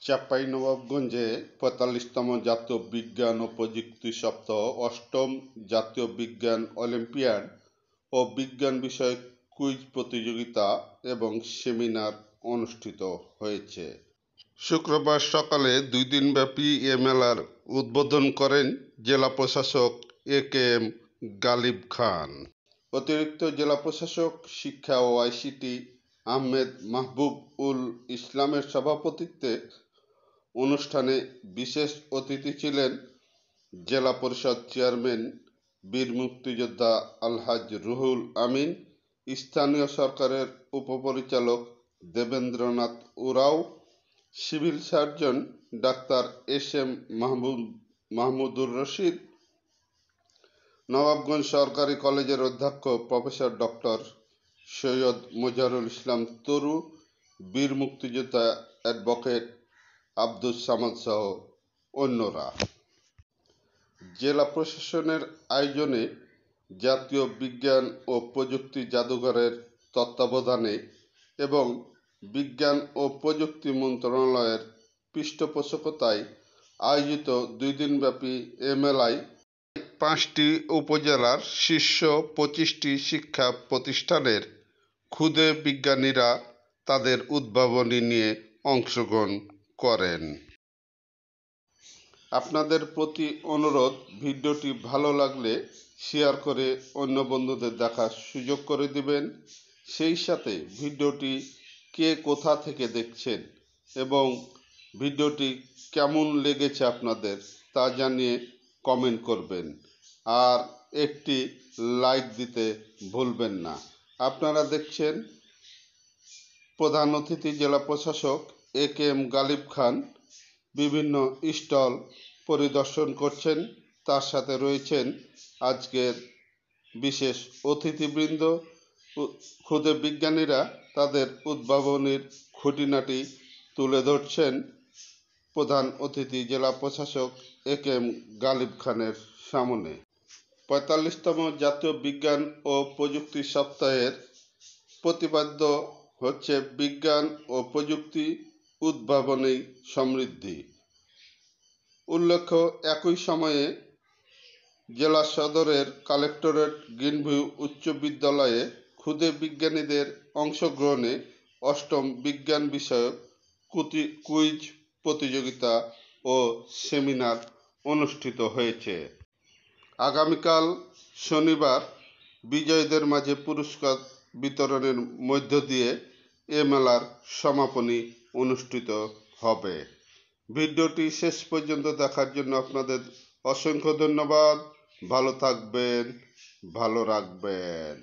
চাঁপাইনবাবগঞ্জে ৪৫তম জাতীয় বিজ্ঞান ও প্রযুক্তি সপ্তাহ, ৮ম জাতীয় বিজ্ঞান অলিম্পিয়াড ও বিজ্ঞান বিষয়ক কুইজ প্রতিযোগিতা এবং সেমিনার অনুষ্ঠিত হয়েছে। শুক্রবার সকালে ২ দিনব্যাপী এ মেলার উদ্বোধন করেন জেলা প্রশাসক এ.কে.এম. গালিব খান। অতিরিক্ত জেলা প্রশাসক শিক্ষা ও আইসিটি আহমেদ মাহবুব উল ইসলামের সভাপতিত্বে অনুষ্ঠানে বিশেষ অতিথি ছিলেন জেলা পরিষদ চেয়ারম্যান বীর মুক্তিযোদ্ধা আলহাজ রুহুল আমিন, স্থানীয় সরকারের উপপরিচালক Debendranath Oraon, civil surgeon doctor SM. Mahmudur Rashid, Nawabganj সরকারি কলেজের অধ্যক্ষ প্রফেসর ডক্টর সৈয়দ মোজারুল ইসলাম তরু, বীর মুক্তিযোদ্ধা অ্যাডভোকেট আব্দুস সামাদ সহ অন্যরা। জেলা প্রশাসনের আয়োজনে জাতীয় বিজ্ঞান ও প্রযুক্তি জাদুঘরের তত্ত্বাবধানে এবং বিজ্ঞান ও প্রযুক্তি মন্ত্রণালয়ের পৃষ্ঠপোষকতায় আয়োজিত ২ দিনব্যাপী এ মেলায় ৫টি উপজেলার শীর্ষ ২৫টি শিক্ষা প্রতিষ্ঠানের ক্ষুদে বিজ্ঞানীরা তাদের উদ্ভাবনী নিয়ে অংশগ্রহণ করেন। আপনাদের প্রতি অনুরোধ, ভিডিওটি ভালো লাগলে শেয়ার করে অন্য বন্ধুদের দেখার সুযোগ করে দিবেন। সেই সাথে ভিডিওটি কে কোথা থেকে দেখছেন এবং ভিডিওটি কেমন লেগেছে আপনাদের তা জানিয়ে কমেন্ট করবেন, আর একটি লাইক দিতে ভুলবেন না। আপনারা দেখছেন প্রধান অতিথি জেলা প্রশাসক এ.কে.এম. গালিব খান বিভিন্ন স্টল পরিদর্শন করছেন। তার সাথে রয়েছেন আজকের বিশেষ অতিথিবৃন্দ। ক্ষুদে বিজ্ঞানীরা তাদের উদ্ভাবনীর খুঁটিনাটি তুলে ধরছেন প্রধান অতিথি জেলা প্রশাসক এ.কে.এম. গালিব খানের সামনে। ৪৫তম জাতীয় বিজ্ঞান ও প্রযুক্তি সপ্তাহের প্রতিপাদ্য হচ্ছে বিজ্ঞান ও প্রযুক্তি, উদ্ভাবনী, সমৃদ্ধি। উল্লেখ্য, একই সময়ে জেলা সদরের কালেক্টরেট গ্রিনভিউ উচ্চ বিদ্যালয়ে ক্ষুদে বিজ্ঞানীদের অংশগ্রহণে ৮ম বিজ্ঞান বিষয়ক কুইজ প্রতিযোগিতা ও সেমিনার অনুষ্ঠিত হয়েছে। আগামীকাল শনিবার বিজয়ীদের মাঝে পুরস্কার বিতরণের মধ্য দিয়ে এ মেলার সমাপনী অনুষ্ঠিত হবে। ভিডিওটি শেষ পর্যন্ত দেখার জন্য আপনাদের অসংখ্য ধন্যবাদ। ভালো থাকবেন, ভালো রাখবেন।